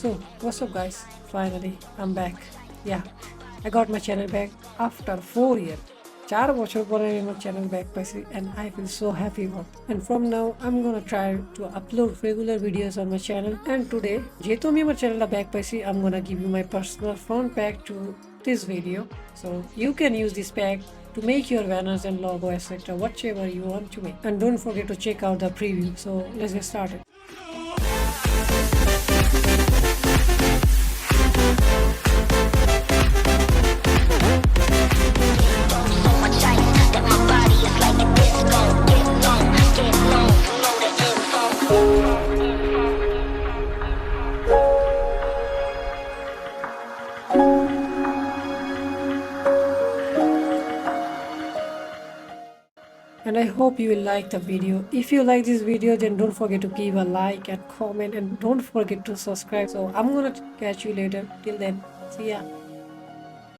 So, what's up guys? Finally, I'm back. Yeah, I got my channel back after 4 years. 4 বছর পরে আমি আমার channel back পাইছি and I feel so happy about it. And from now I'm gonna try to upload regular videos on my channel. And today, যেহেতু আমি আমার চ্যানেলটা back পাইছি, I'm gonna give you my personal front pack to this video. So you can use this pack to make your banners and logo etc. whatever you want to make. And don't forget to check out the preview. So let's get started. And I hope you will like the video. If you like this video, then don't forget to give a like and comment, and don't forget to subscribe. So I'm gonna catch you later. Till then, see ya.